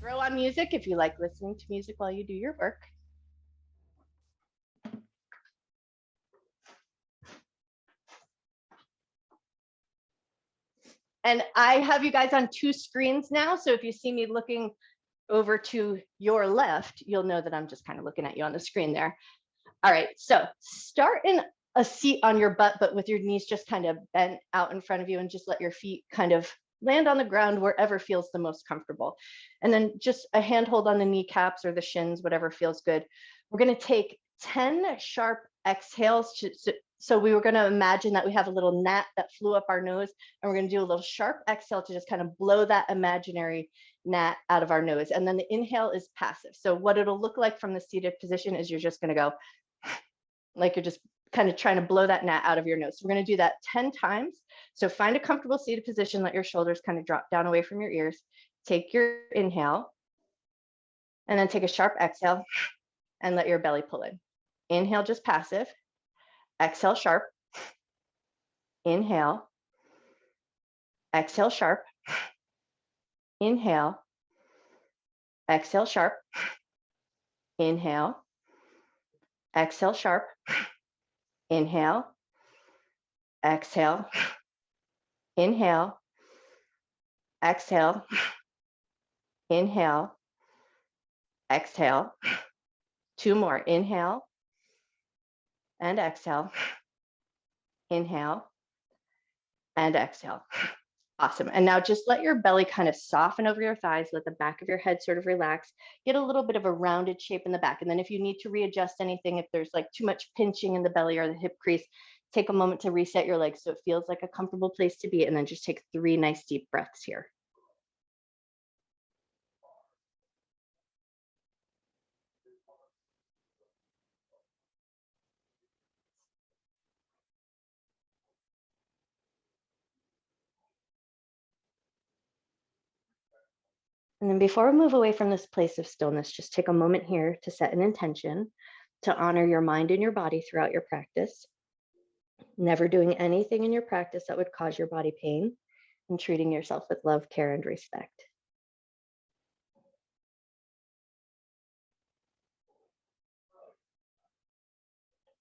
Throw on music if you like listening to music while you do your work. And I have you guys on 2 screens now. So if you see me looking over to your left, you'll know that I'm just kind of looking at you on the screen there. All right, so start in a seat on your butt, but with your knees just kind of bent out in front of you, and just let your feet kind of land on the ground wherever feels the most comfortable. And then just a handhold on the kneecaps or the shins, whatever feels good. We're going to take 10 sharp exhales. So we were going to imagine that we have a little gnat that flew up our nose, and we're going to do a little sharp exhale to just kind of blow that imaginary gnat out of our nose. And then the inhale is passive. So what it'll look like from the seated position is you're just going to go like you're just kind of trying to blow that gnat out of your nose. So we're going to do that 10 times. So find a comfortable seated position, let your shoulders kind of drop down away from your ears. Take your inhale, and then take a sharp exhale and let your belly pull in. Inhale, just passive. Exhale, sharp. Inhale. Exhale, sharp. Inhale. Exhale, sharp. Inhale. Exhale, sharp. Inhale. Exhale. Inhale. Exhale. Inhale. Exhale. 2 more. Inhale and exhale. Inhale and exhale. Awesome. And now just let your belly kind of soften over your thighs. Let the back of your head sort of relax. Get a little bit of a rounded shape in the back. And then if you need to readjust anything, if there's like too much pinching in the belly or the hip crease, take a moment to reset your legs so it feels like a comfortable place to be. And then just take 3 nice deep breaths here. And then before we move away from this place of stillness, just take a moment here to set an intention to honor your mind and your body throughout your practice. Never doing anything in your practice that would cause your body pain, and treating yourself with love, care, and respect.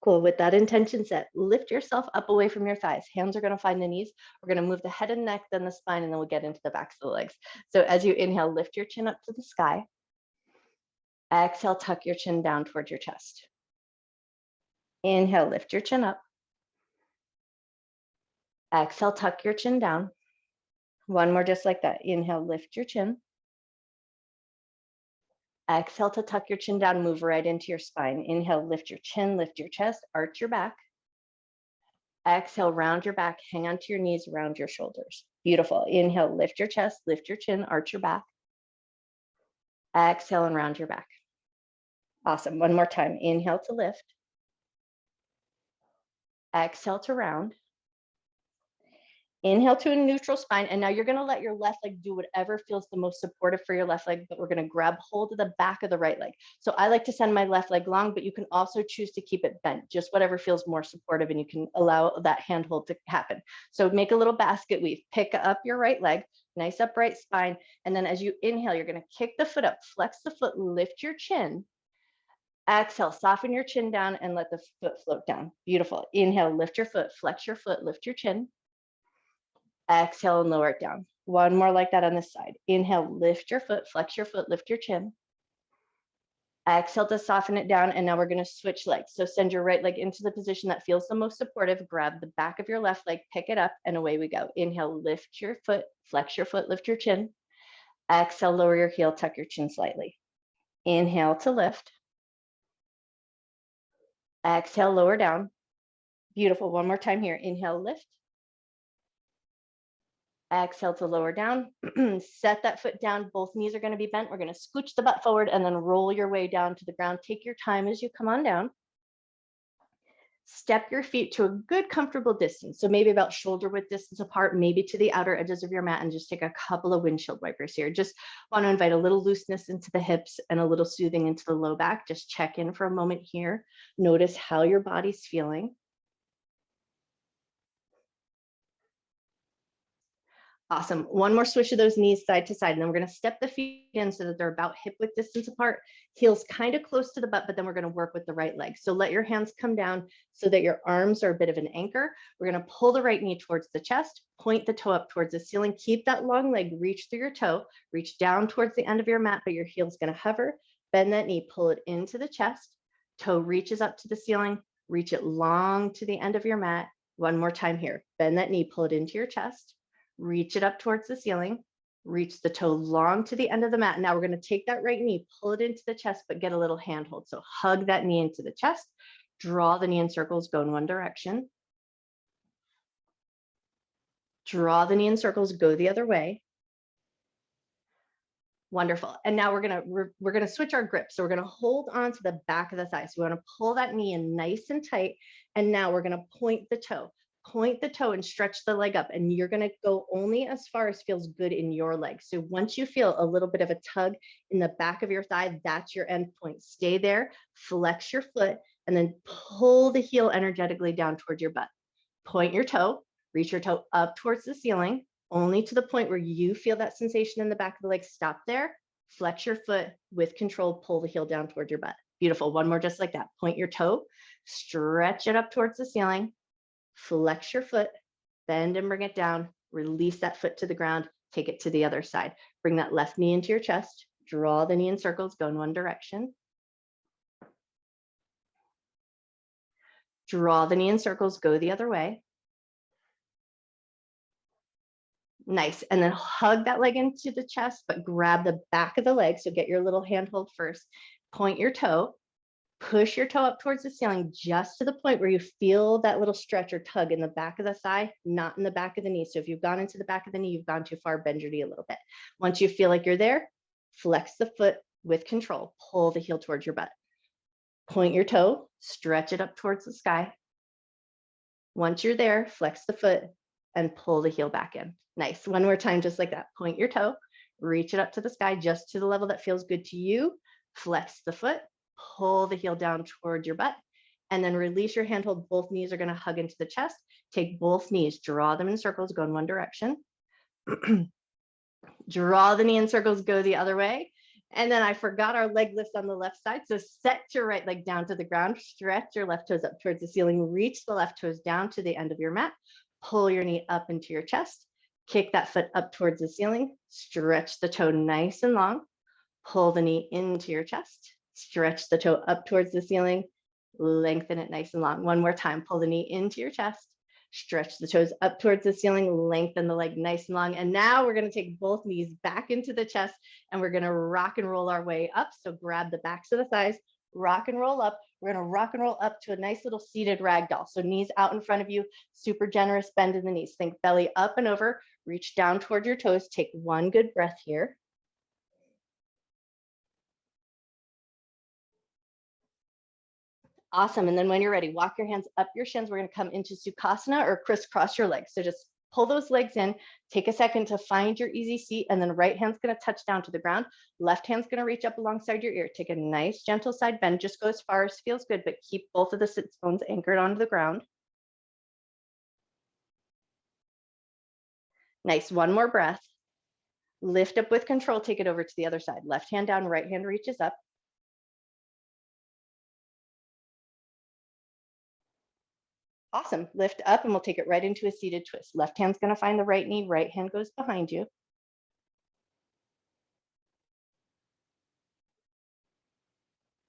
Cool. With that intention set, lift yourself up away from your thighs. Hands are going to find the knees. We're going to move the head and neck, then the spine, and then we'll get into the backs of the legs. So as you inhale, lift your chin up to the sky. Exhale, tuck your chin down towards your chest. Inhale, lift your chin up. Exhale, tuck your chin down. One more just like that. Inhale, lift your chin. Exhale to tuck your chin down, move right into your spine. Inhale, lift your chin, lift your chest, arch your back. Exhale, round your back, hang onto your knees, round your shoulders. Beautiful. Inhale, lift your chest, lift your chin, arch your back. Exhale and round your back. Awesome. One more time. Inhale to lift. Exhale to round. Inhale to a neutral spine. And now you're going to let your left leg do whatever feels the most supportive for your left leg, but we're going to grab hold of the back of the right leg. So I like to send my left leg long, but you can also choose to keep it bent, just whatever feels more supportive, and you can allow that handhold to happen. So make a little basket weave, pick up your right leg, nice upright spine. And then as you inhale, you're going to kick the foot up, flex the foot, lift your chin. Exhale, soften your chin down and let the foot float down. Beautiful. Inhale, lift your foot, flex your foot, lift your chin. Exhale and lower it down. One more like that on this side. Inhale, lift your foot, flex your foot, lift your chin. Exhale to soften it down. And now we're going to switch legs. So send your right leg into the position that feels the most supportive. Grab the back of your left leg, pick it up, and away we go. Inhale, lift your foot, flex your foot, lift your chin. Exhale, lower your heel, tuck your chin slightly. Inhale to lift. Exhale, lower down. Beautiful. One more time here. Inhale, lift. Exhale to lower down. Set that foot down. Both knees are going to be bent. We're going to scooch the butt forward and then roll your way down to the ground. Take your time as you come on down. Step your feet to a good comfortable distance. So maybe about shoulder width distance apart, maybe to the outer edges of your mat, and just take a couple of windshield wipers here. Just want to invite a little looseness into the hips and a little soothing into the low back. Just check in for a moment here. Notice how your body's feeling. Awesome. One more switch of those knees side to side. And then we're going to step the feet in so that they're about hip width distance apart, heels kind of close to the butt, but then we're going to work with the right leg. So let your hands come down so that your arms are a bit of an anchor. We're going to pull the right knee towards the chest, point the toe up towards the ceiling, keep that long leg, reach through your toe, reach down towards the end of your mat, but your heel's going to hover, bend that knee, pull it into the chest, toe reaches up to the ceiling, reach it long to the end of your mat. One more time here, bend that knee, pull it into your chest, reach it up towards the ceiling, reach the toe long to the end of the mat. Now we're going to take that right knee, pull it into the chest, but get a little handhold. So hug that knee into the chest, draw the knee in circles, go in one direction. Draw the knee in circles, go the other way. Wonderful. And now we're going to switch our grip. So we're going to hold on to the back of the thigh. So we want to pull that knee in nice and tight. And now we're going to point the toe. Point the toe and stretch the leg up, and you're going to go only as far as feels good in your leg. So once you feel a little bit of a tug in the back of your thigh, that's your end point. Stay there, flex your foot, and then pull the heel energetically down towards your butt. Point your toe, reach your toe up towards the ceiling, only to the point where you feel that sensation in the back of the leg. Stop there, flex your foot with control, pull the heel down towards your butt. Beautiful. One more just like that. Point your toe, stretch it up towards the ceiling, flex your foot, bend and bring it down, release that foot to the ground, take it to the other side. Bring that left knee into your chest, draw the knee in circles, go in one direction. Draw the knee in circles, go the other way. Nice. And then hug that leg into the chest, but grab the back of the leg. So get your little handhold first. Point your toe. Push your toe up towards the ceiling just to the point where you feel that little stretch or tug in the back of the thigh, not in the back of the knee. So if you've gone into the back of the knee, you've gone too far, bend your knee a little bit. Once you feel like you're there, flex the foot with control, pull the heel towards your butt. Point your toe, stretch it up towards the sky. Once you're there, flex the foot and pull the heel back in. Nice. One more time, just like that. Point your toe, reach it up to the sky, just to the level that feels good to you. Flex the foot, pull the heel down toward your butt, and then release your handhold. Both knees are going to hug into the chest. Take both knees, draw them in circles, go in one direction. Draw the knee in circles, go the other way. And then I forgot our leg lifts on the left side. So set your right leg down to the ground, stretch your left toes up towards the ceiling, reach the left toes down to the end of your mat, pull your knee up into your chest, kick that foot up towards the ceiling, stretch the toe nice and long, pull the knee into your chest, stretch the toe up towards the ceiling, lengthen it nice and long. One more time, pull the knee into your chest, stretch the toes up towards the ceiling, lengthen the leg nice and long. And now we're going to take both knees back into the chest and we're going to rock and roll our way up. So grab the backs of the thighs, rock and roll up. We're going to rock and roll up to a nice little seated ragdoll. So knees out in front of you, super generous bend in the knees. Think belly up and over, reach down toward your toes. Take one good breath here. Awesome. And then when you're ready, walk your hands up your shins. We're going to come into Sukhasana or crisscross your legs. So just pull those legs in, take a second to find your easy seat, and then right hand's going to touch down to the ground. Left hand's going to reach up alongside your ear. Take a nice gentle side bend. Just go as far as feels good, but keep both of the sit bones anchored onto the ground. Nice. One more breath. Lift up with control. Take it over to the other side. Left hand down, right hand reaches up. Awesome. Lift up and we'll take it right into a seated twist. Left hand's going to find the right knee, right hand goes behind you.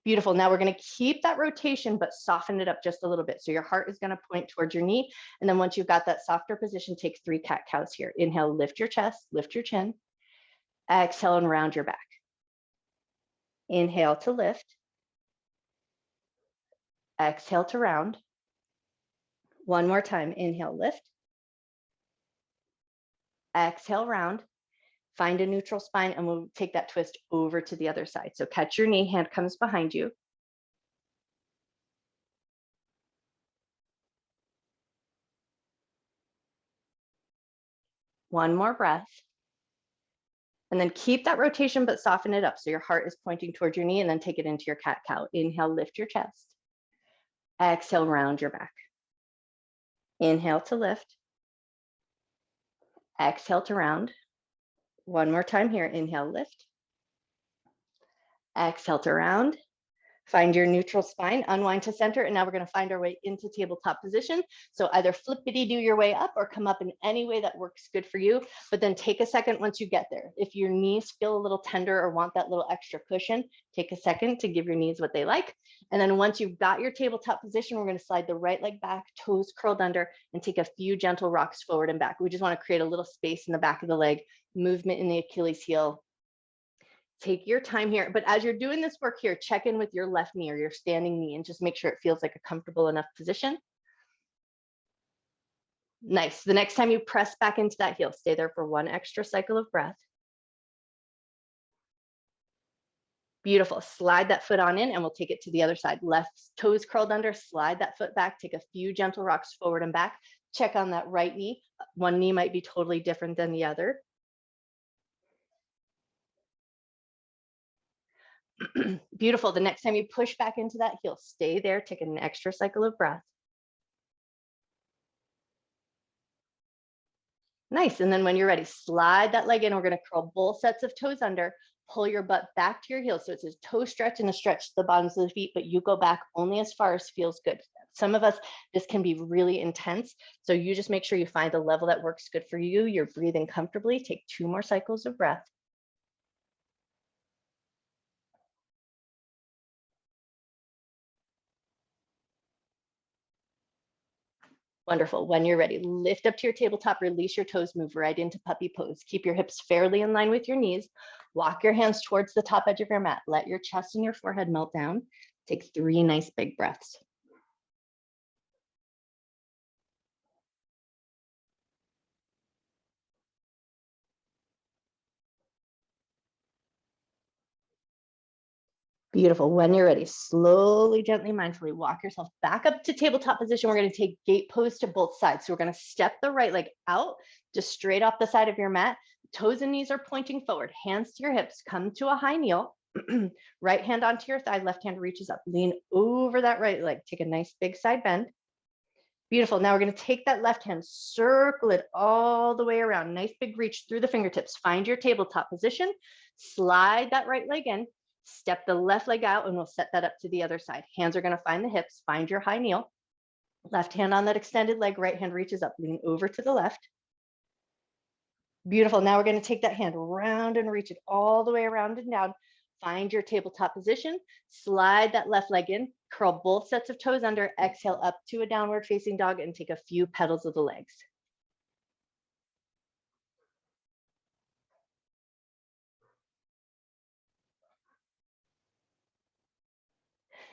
Beautiful. Now we're going to keep that rotation, but soften it up just a little bit. So your heart is going to point towards your knee. And then once you've got that softer position, take 3 cat-cows here. Inhale, lift your chest, lift your chin. Exhale and round your back. Inhale to lift. Exhale to round. One more time. Inhale, lift. Exhale, round. Find a neutral spine and we'll take that twist over to the other side. So catch your knee, hand comes behind you. One more breath. And then keep that rotation, but soften it up. So your heart is pointing towards your knee and then take it into your cat-cow. Inhale, lift your chest. Exhale, round your back. Inhale to lift. Exhale to round. One more time here. Inhale, lift. Exhale to round. Find your neutral spine, unwind to center, and now we're going to find our way into tabletop position. So either flippity-do your way up or come up in any way that works good for you, but then take a second once you get there. If your knees feel a little tender or want that little extra cushion, take a second to give your knees what they like. And then once you've got your tabletop position, we're going to slide the right leg back, toes curled under, and take a few gentle rocks forward and back. We just want to create a little space in the back of the leg, movement in the Achilles heel. Take your time here, but as you're doing this work here, check in with your left knee or your standing knee and just make sure it feels like a comfortable enough position. Nice. The next time you press back into that heel, stay there for one extra cycle of breath. Beautiful. Slide that foot on in and we'll take it to the other side. Left toes curled under, slide that foot back, take a few gentle rocks forward and back. Check on that right knee. One knee might be totally different than the other. Beautiful. The next time you push back into that heel, stay there, take an extra cycle of breath. Nice. And then when you're ready, slide that leg in. We're going to curl both sets of toes under, pull your butt back to your heels. So it's a toe stretch and a stretch to the bottoms of the feet, but you go back only as far as feels good. Some of us, this can be really intense. So you just make sure you find a level that works good for you. You're breathing comfortably. Take 2 more cycles of breath. Wonderful. When you're ready, lift up to your tabletop, release your toes, move right into puppy pose. Keep your hips fairly in line with your knees. Walk your hands towards the top edge of your mat. Let your chest and your forehead melt down. Take 3 nice big breaths. Beautiful. When you're ready, slowly, gently, mindfully walk yourself back up to tabletop position. We're going to take gate pose to both sides. So we're going to step the right leg out, just straight off the side of your mat. Toes and knees are pointing forward. Hands to your hips. Come to a high kneel. Right hand onto your thigh. Left hand reaches up. Lean over that right leg. Take a nice big side bend. Beautiful. Now we're going to take that left hand, circle it all the way around. Nice big reach through the fingertips. Find your tabletop position. Slide that right leg in. Step the left leg out and we'll set that up to the other side. Hands are going to find the hips. Find your high kneel. Left hand on that extended leg. Right hand reaches up. Lean over to the left. Beautiful. Now we're going to take that hand around and reach it all the way around and down. Find your tabletop position. Slide that left leg in. Curl both sets of toes under. Exhale up to a downward facing dog and take a few petals of the legs.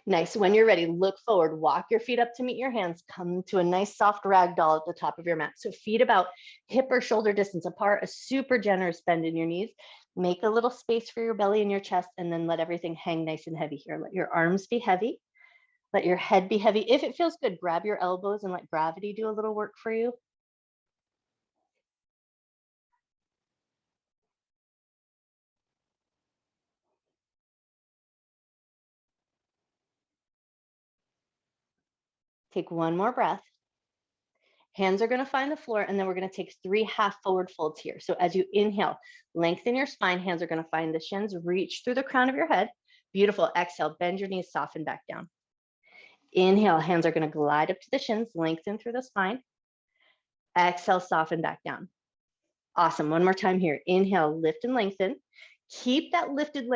Nice. When you're ready, look forward, walk your feet up to meet your hands, come to a nice soft ragdoll at the top of your mat. So feet about hip or shoulder distance apart, a super generous bend in your knees. Make a little space for your belly and your chest, and then let everything hang nice and heavy here. Let your arms be heavy. Let your head be heavy. If it feels good, grab your elbows and let gravity do a little work for you. Take one more breath. Hands are going to find the floor, and then we're going to take 3 half forward folds here. So as you inhale, lengthen your spine. Hands are going to find the shins. Reach through the crown of your head. Beautiful. Exhale, bend your knees, soften back down. Inhale, hands are going to glide up to the shins, lengthen through the spine. Exhale, soften back down. Awesome. One more time here. Inhale, lift and lengthen. Keep that lifted,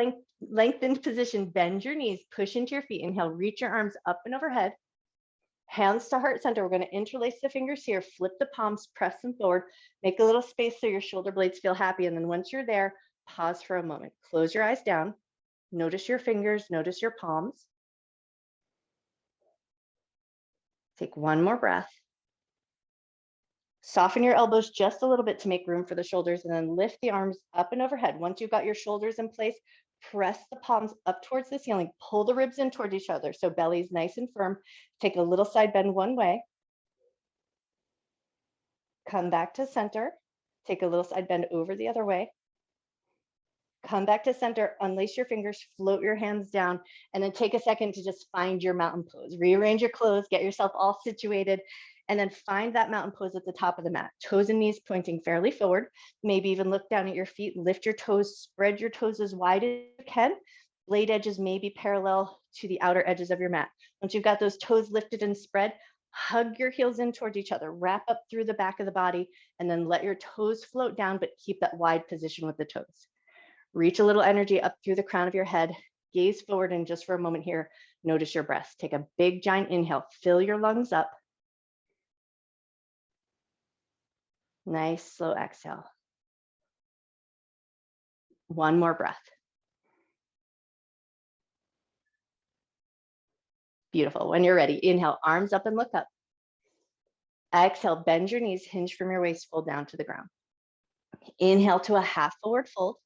lengthened position. Bend your knees, push into your feet. Inhale, reach your arms up and overhead. Hands to heart center. We're going to interlace the fingers here, flip the palms, press them forward, make a little space so your shoulder blades feel happy. And then once you're there, pause for a moment. Close your eyes down. Notice your fingers, notice your palms. Take one more breath. Soften your elbows just a little bit to make room for the shoulders, and then lift the arms up and overhead. Once you've got your shoulders in place, press the palms up towards the ceiling, pull the ribs in towards each other so belly's nice and firm. Take a little side bend one way. Come back to center. Take a little side bend over the other way. Come back to center, unlace your fingers, float your hands down, and then take a second to just find your mountain pose. Rearrange your clothes, get yourself all situated, and then find that mountain pose at the top of the mat. Toes and knees pointing fairly forward. Maybe even look down at your feet, lift your toes, spread your toes as wide as you can. Blade edges may be parallel to the outer edges of your mat. Once you've got those toes lifted and spread, hug your heels in towards each other, wrap up through the back of the body, and then let your toes float down, but keep that wide position with the toes. Reach a little energy up through the crown of your head, gaze forward, and just for a moment here, notice your breath. Take a big giant inhale, fill your lungs up. Nice, slow exhale. One more breath. Beautiful. When you're ready, inhale, arms up and look up. Exhale, bend your knees, hinge from your waist, fold down to the ground. Inhale to a half forward fold.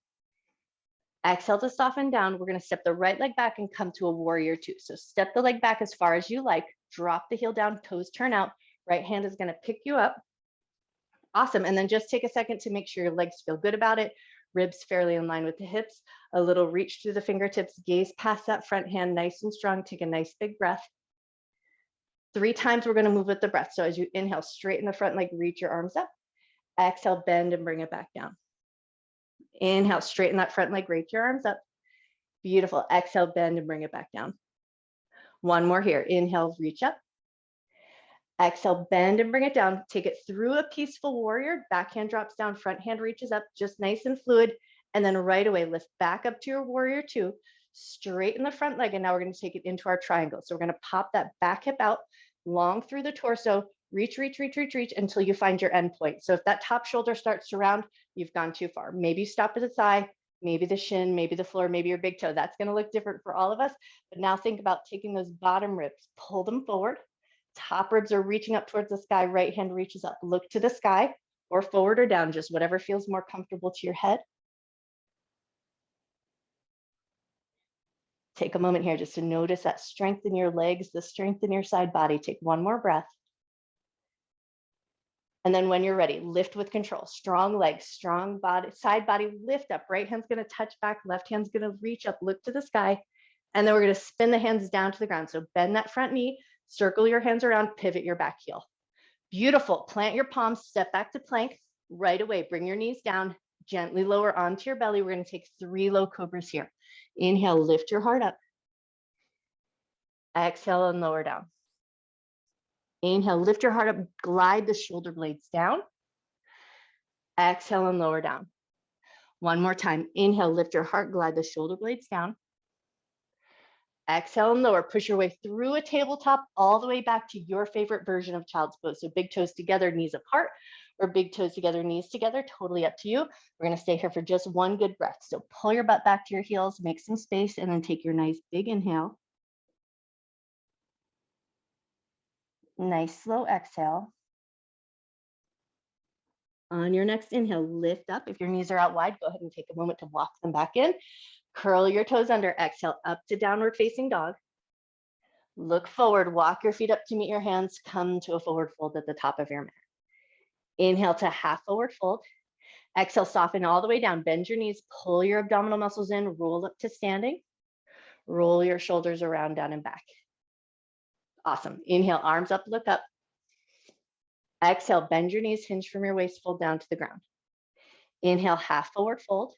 Exhale to soften down. We're going to step the right leg back and come to a warrior two. So step the leg back as far as you like, drop the heel down, toes turn out. Right hand is going to pick you up. Awesome. And then just take a second to make sure your legs feel good about it. Ribs fairly in line with the hips. A little reach through the fingertips, gaze past that front hand, nice and strong. Take a nice big breath. 3 times we're going to move with the breath. So as you inhale, straighten the front leg, reach your arms up. Exhale, bend and bring it back down. Inhale, straighten that front leg, reach your arms up. Beautiful. Exhale, bend and bring it back down. One more here. Inhale, reach up. Exhale, bend and bring it down. Take it through a peaceful warrior. Back hand drops down, front hand reaches up, just nice and fluid. And then right away, lift back up to your warrior two. Straighten the front leg. And now we're going to take it into our triangle. So we're going to pop that back hip out, long through the torso. Reach, reach, reach, reach, reach until you find your end point. So if that top shoulder starts to round, you've gone too far. Maybe you stop at the thigh, maybe the shin, maybe the floor, maybe your big toe. That's going to look different for all of us. But now think about taking those bottom ribs, pull them forward. Top ribs are reaching up towards the sky. Right hand reaches up. Look to the sky or forward or down, just whatever feels more comfortable to your head. Take a moment here just to notice that strength in your legs, the strength in your side body. Take one more breath. And then when you're ready, lift with control. Strong legs, strong body, side body, lift up. Right hand's going to touch back. Left hand's going to reach up, look to the sky. And then we're going to spin the hands down to the ground. So bend that front knee, circle your hands around, pivot your back heel. Beautiful. Plant your palms, step back to plank. Right away, bring your knees down, gently lower onto your belly. We're going to take 3 low cobras here. Inhale, lift your heart up. Exhale and lower down. Inhale, lift your heart up, glide the shoulder blades down. Exhale and lower down. One more time. Inhale, lift your heart, glide the shoulder blades down. Exhale and lower. Push your way through a tabletop all the way back to your favorite version of child's pose. So big toes together, knees apart, or big toes together, knees together. Totally up to you. We're going to stay here for just one good breath. So pull your butt back to your heels, make some space, and then take your nice big inhale. Nice slow exhale. On your next inhale, lift up. If your knees are out wide, go ahead and take a moment to walk them back in. Curl your toes under. Exhale up to downward facing dog. Look forward, walk your feet up to meet your hands. Come to a forward fold at the top of your mat. Inhale to half forward fold. Exhale, soften all the way down. Bend your knees, pull your abdominal muscles in, roll up to standing. Roll your shoulders around, down and back. Awesome. Inhale, arms up, look up. Exhale, bend your knees, hinge from your waist, fold down to the ground. Inhale, half forward fold.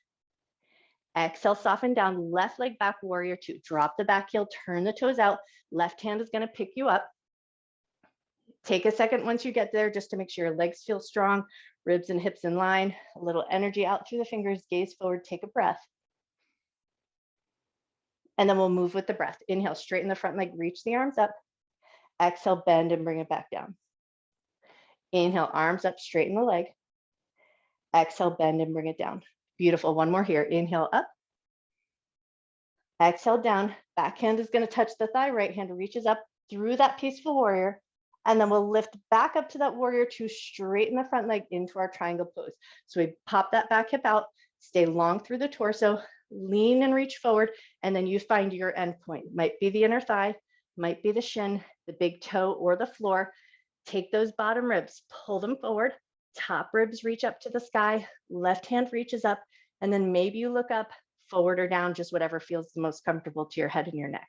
Exhale, soften down, left leg back, warrior two. Drop the back heel, turn the toes out. Left hand is going to pick you up. Take a second once you get there just to make sure your legs feel strong, ribs and hips in line, a little energy out through the fingers, gaze forward, take a breath. And then we'll move with the breath. Inhale, straighten the front leg, reach the arms up. Exhale, bend and bring it back down. Inhale, arms up, straighten the leg. Exhale, bend and bring it down. Beautiful. One more here. Inhale up. Exhale down. Back hand is going to touch the thigh. Right hand reaches up through that peaceful warrior. And then we'll lift back up to that warrior two, straighten the front leg into our triangle pose. So we pop that back hip out, stay long through the torso, lean and reach forward, and then you find your end point. Might be the inner thigh, might be the shin, the big toe, or the floor. Take those bottom ribs, pull them forward, top ribs reach up to the sky, left hand reaches up, and then maybe you look up, forward or down, just whatever feels the most comfortable to your head and your neck.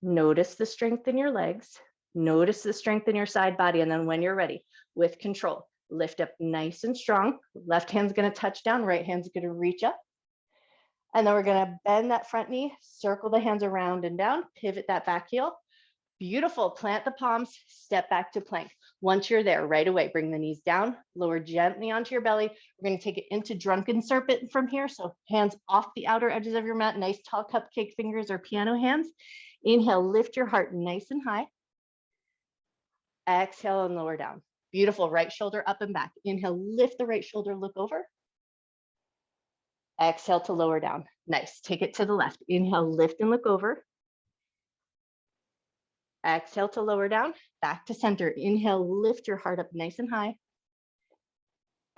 Notice the strength in your legs. Notice the strength in your side body. And then when you're ready, with control, lift up nice and strong. Left hand's going to touch down, right hand's going to reach up. And then we're going to bend that front knee, circle the hands around and down, pivot that back heel. Beautiful. Plant the palms, step back to plank. Once you're there, right away, bring the knees down, lower gently onto your belly. We're going to take it into Drunken Serpent from here. So hands off the outer edges of your mat, nice tall cupcake fingers or piano hands. Inhale, lift your heart nice and high. Exhale and lower down. Beautiful. Right shoulder up and back. Inhale, lift the right shoulder, look over. Exhale to lower down. Nice. Take it to the left. Inhale, lift and look over. Exhale to lower down, back to center. Inhale, lift your heart up nice and high.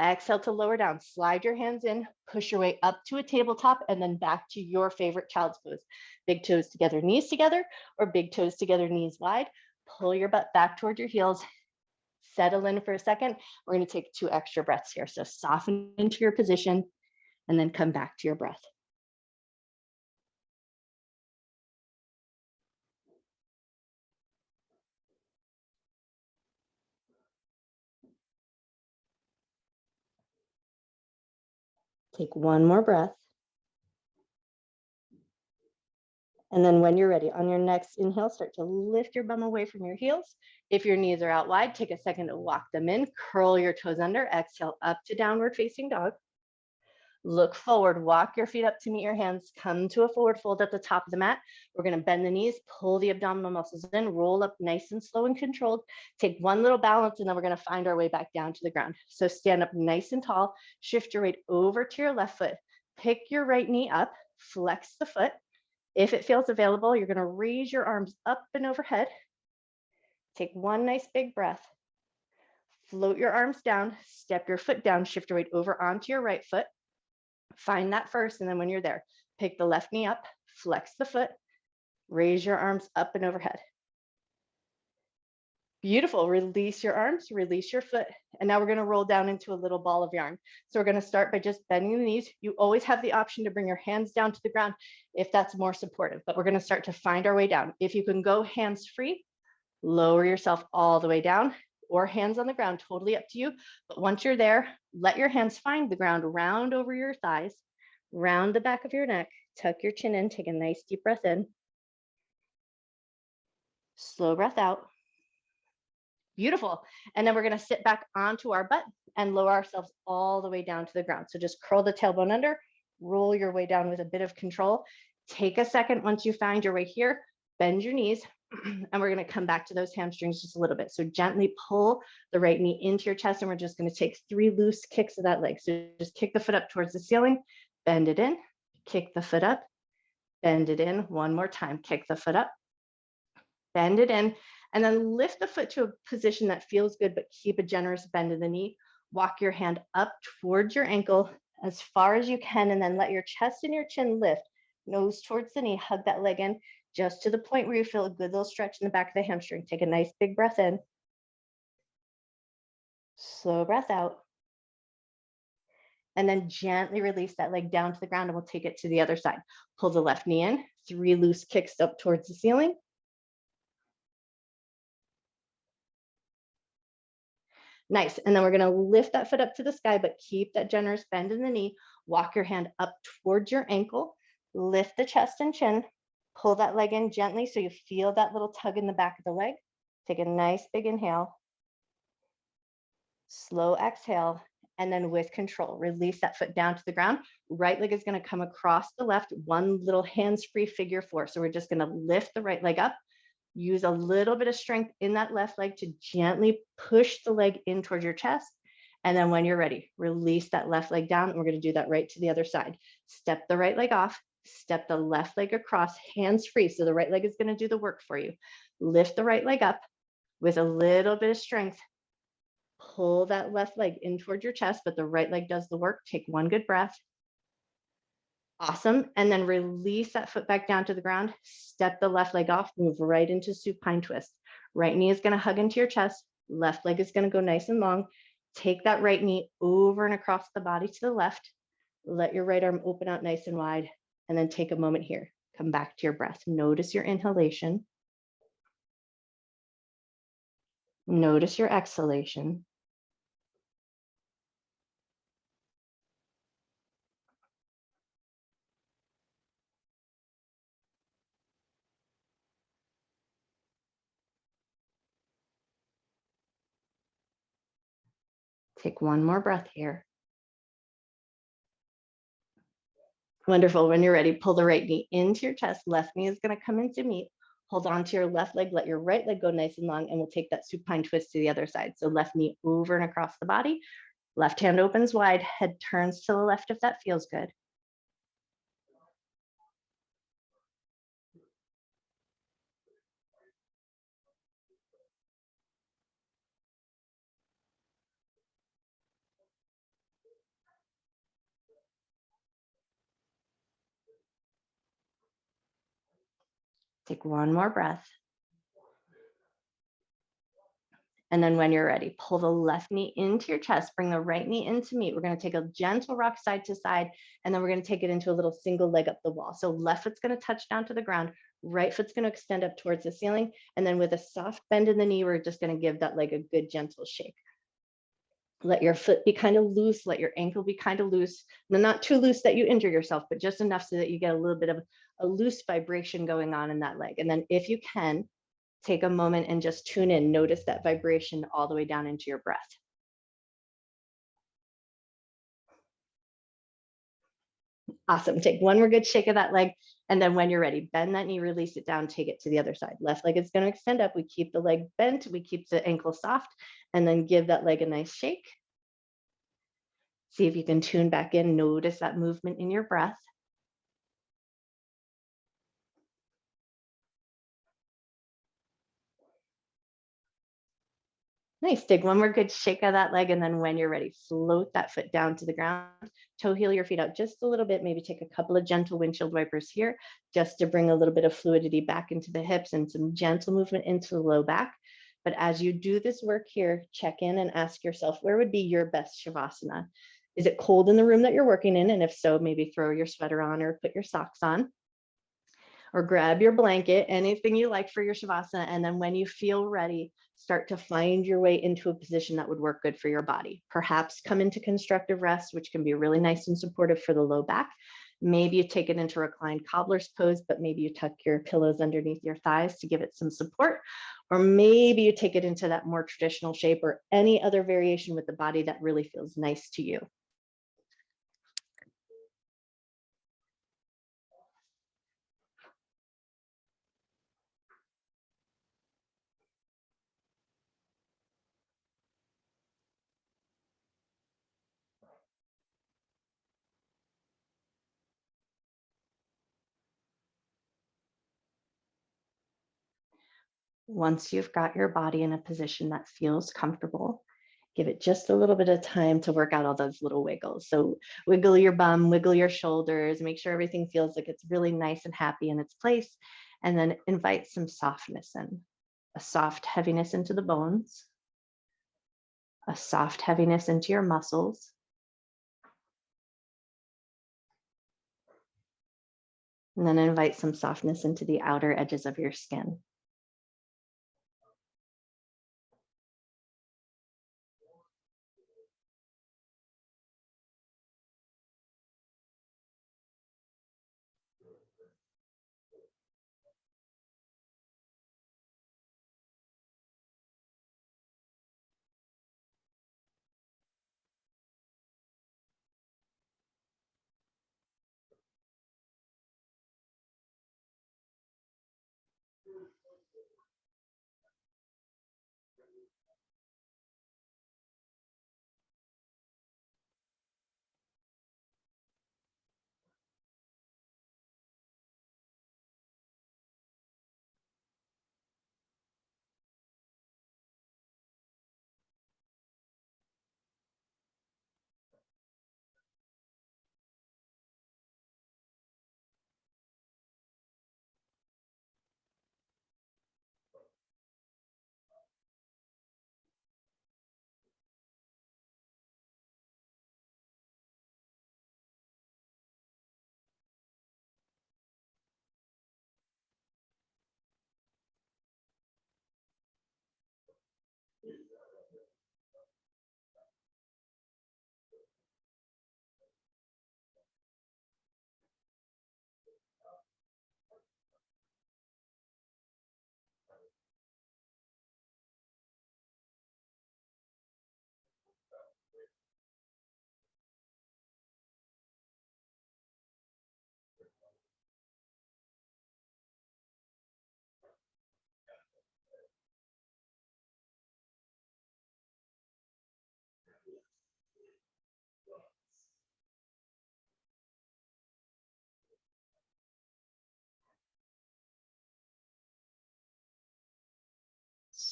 Exhale to lower down. Slide your hands in, push your way up to a tabletop, and then back to your favorite child's pose. Big toes together, knees together, or big toes together, knees wide. Pull your butt back toward your heels. Settle in for a second. We're going to take 2 extra breaths here. So soften into your position and then come back to your breath. Take 1 more breath. And then when you're ready, on your next inhale, start to lift your bum away from your heels. If your knees are out wide, take a second to walk them in, curl your toes under, exhale up to downward facing dog. Look forward, walk your feet up to meet your hands, come to a forward fold at the top of the mat. We're going to bend the knees, pull the abdominal muscles in, roll up nice and slow and controlled. Take 1 little balance, and then we're going to find our way back down to the ground. So stand up nice and tall, shift your weight over to your left foot, pick your right knee up, flex the foot. If it feels available, you're going to raise your arms up and overhead. Take 1 nice big breath. Float your arms down, step your foot down, shift your weight over onto your right foot. Find that first, and then when you're there, pick the left knee up, flex the foot, raise your arms up and overhead. Beautiful. Release your arms, release your foot. And now we're going to roll down into a little ball of yarn. So we're going to start by just bending the knees. You always have the option to bring your hands down to the ground if that's more supportive, but we're going to start to find our way down. If you can go hands free, lower yourself all the way down, or hands on the ground, totally up to you. But once you're there, let your hands find the ground, round over your thighs, round the back of your neck, tuck your chin in, take a nice deep breath in. Slow breath out. Beautiful. And then we're going to sit back onto our butt and lower ourselves all the way down to the ground. So just curl the tailbone under, roll your way down with a bit of control. Take a second once you find your way here, bend your knees, and we're going to come back to those hamstrings just a little bit. So gently pull the right knee into your chest, and we're just going to take 3 loose kicks of that leg. So just kick the foot up towards the ceiling, bend it in, kick the foot up, bend it in. 1 more time, kick the foot up, bend it in. And then lift the foot to a position that feels good, but keep a generous bend in the knee. Walk your hand up towards your ankle as far as you can, and then let your chest and your chin lift. Nose towards the knee, hug that leg in just to the point where you feel a good little stretch in the back of the hamstring. Take a nice big breath in. Slow breath out. And then gently release that leg down to the ground, and we'll take it to the other side. Pull the left knee in, 3 loose kicks up towards the ceiling. Nice. And then we're going to lift that foot up to the sky, but keep that generous bend in the knee. Walk your hand up towards your ankle. Lift the chest and chin. Pull that leg in gently so you feel that little tug in the back of the leg. Take a nice big inhale. Slow exhale. And then with control, release that foot down to the ground. Right leg is going to come across the left, 1 little hands-free figure 4. So we're just going to lift the right leg up. Use a little bit of strength in that left leg to gently push the leg in towards your chest. And then when you're ready, release that left leg down. And we're going to do that right to the other side. Step the right leg off, step the left leg across, hands free. So the right leg is going to do the work for you. Lift the right leg up with a little bit of strength. Pull that left leg in towards your chest, but the right leg does the work. Take 1 good breath. Awesome. And then release that foot back down to the ground. Step the left leg off, move right into supine twist. Right knee is going to hug into your chest. Left leg is going to go nice and long. Take that right knee over and across the body to the left. Let your right arm open out nice and wide. And then take a moment here. Come back to your breath. Notice your inhalation. Notice your exhalation. Take one more breath here. Wonderful. When you're ready, pull the right knee into your chest. Left knee is going to come into meet. Hold on to your left leg. Let your right leg go nice and long, and we'll take that supine twist to the other side. So left knee over and across the body. Left hand opens wide. Head turns to the left if that feels good. Take one more breath. And then when you're ready, pull the left knee into your chest, bring the right knee into meet. We're going to take a gentle rock side to side, and then we're going to take it into a little single leg up the wall. So left foot's going to touch down to the ground, right foot's going to extend up towards the ceiling. And then with a soft bend in the knee, we're just going to give that leg a good gentle shake. Let your foot be kind of loose, let your ankle be kind of loose. Not too loose that you injure yourself, but just enough so that you get a little bit of a loose vibration going on in that leg. And then if you can, take a moment and just tune in. Notice that vibration all the way down into your breath. Awesome. Take one more good shake of that leg. And then when you're ready, bend that knee, release it down, take it to the other side. Left leg is going to extend up. We keep the leg bent. We keep the ankle soft, and then give that leg a nice shake. See if you can tune back in. Notice that movement in your breath. Nice. Take one more good shake of that leg. And then when you're ready, float that foot down to the ground. Toe heel your feet out just a little bit. Maybe take a couple of gentle windshield wipers here just to bring a little bit of fluidity back into the hips and some gentle movement into the low back. But as you do this work here, check in and ask yourself, where would be your best Shavasana? Is it cold in the room that you're working in? And if so, maybe throw your sweater on or put your socks on. Or grab your blanket, anything you like for your Shavasana. And then when you feel ready, start to find your way into a position that would work good for your body. Perhaps come into constructive rest, which can be really nice and supportive for the low back. Maybe you take it into reclined cobbler's pose, but maybe you tuck your pillows underneath your thighs to give it some support. Or maybe you take it into that more traditional shape or any other variation with the body that really feels nice to you. Once you've got your body in a position that feels comfortable, give it just a little bit of time to work out all those little wiggles. So wiggle your bum, wiggle your shoulders, make sure everything feels like it's really nice and happy in its place. And then invite some softness in, a soft heaviness into the bones, a soft heaviness into your muscles. And then invite some softness into the outer edges of your skin.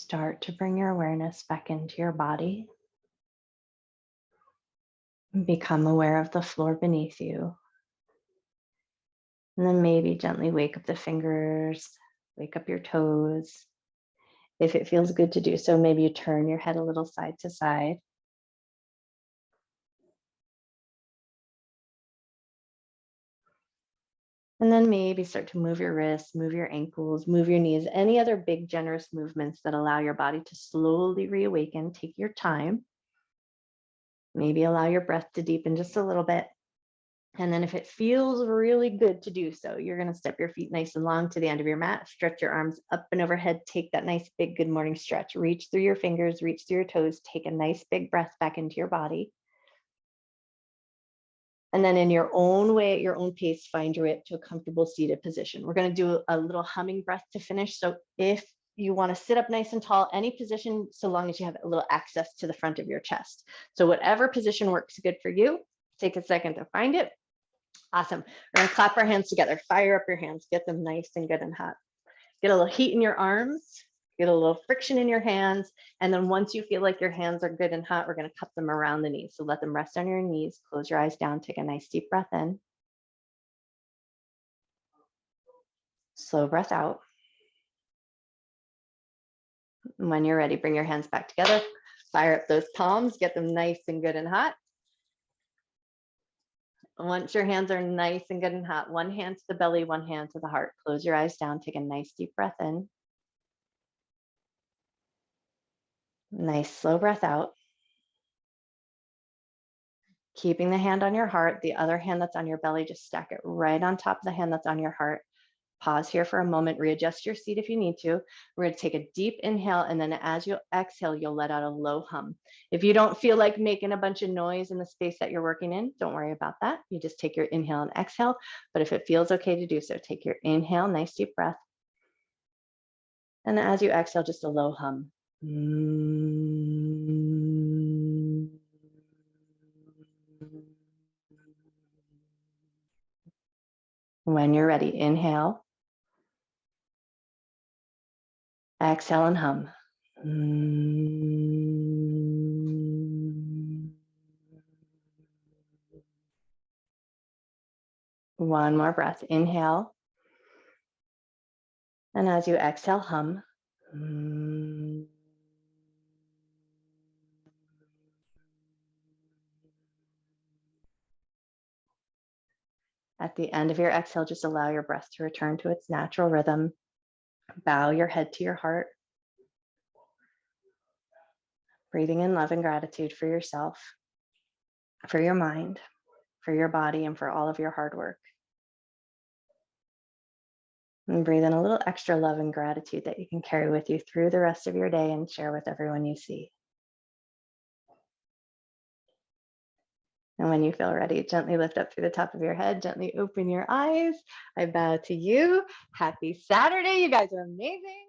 start to bring your awareness back into your body. Become aware of the floor beneath you. And then maybe gently wake up the fingers, wake up your toes. If it feels good to do so, maybe you turn your head a little side to side. And then maybe start to move your wrists, move your ankles, move your knees, any other big, generous movements that allow your body to slowly reawaken. Take your time. Maybe allow your breath to deepen just a little bit. And then if it feels really good to do so, you're going to step your feet nice and long to the end of your mat, stretch your arms up and overhead, take that nice big good morning stretch, reach through your fingers, reach through your toes, take a nice big breath back into your body. And then in your own way, at your own pace, find your way to a comfortable seated position. We're going to do a little humming breath to finish. So if you want to sit up nice and tall, any position, so long as you have a little access to the front of your chest. So whatever position works good for you, take a second to find it. Awesome. We're going to clap our hands together. Fire up your hands. Get them nice and good and hot. Get a little heat in your arms. Get a little friction in your hands. And then once you feel like your hands are good and hot, we're going to cup them around the knees. So let them rest on your knees. Close your eyes down. Take a nice deep breath in. Slow breath out. And when you're ready, bring your hands back together. Fire up those palms. Get them nice and good and hot. Once your hands are nice and good and hot, one hand to the belly, one hand to the heart. Close your eyes down. Take a nice deep breath in. Nice slow breath out. Keeping the hand on your heart, the other hand that's on your belly, just stack it right on top of the hand that's on your heart. Pause here for a moment, readjust your seat if you need to. We're going to take a deep inhale, and then as you exhale, you'll let out a low hum. If you don't feel like making a bunch of noise in the space that you're working in, don't worry about that. You just take your inhale and exhale. But if it feels okay to do so, take your inhale, nice deep breath. And as you exhale, just a low hum. When you're ready, inhale. Exhale and hum. One more breath. Inhale. And as you exhale, hum. At the end of your exhale, just allow your breath to return to its natural rhythm. Bow your head to your heart. Breathing in love and gratitude for yourself, for your mind, for your body, and for all of your hard work. And breathe in a little extra love and gratitude that you can carry with you through the rest of your day and share with everyone you see. And when you feel ready, gently lift up through the top of your head, gently open your eyes. I bow to you. Happy Saturday. You guys are amazing.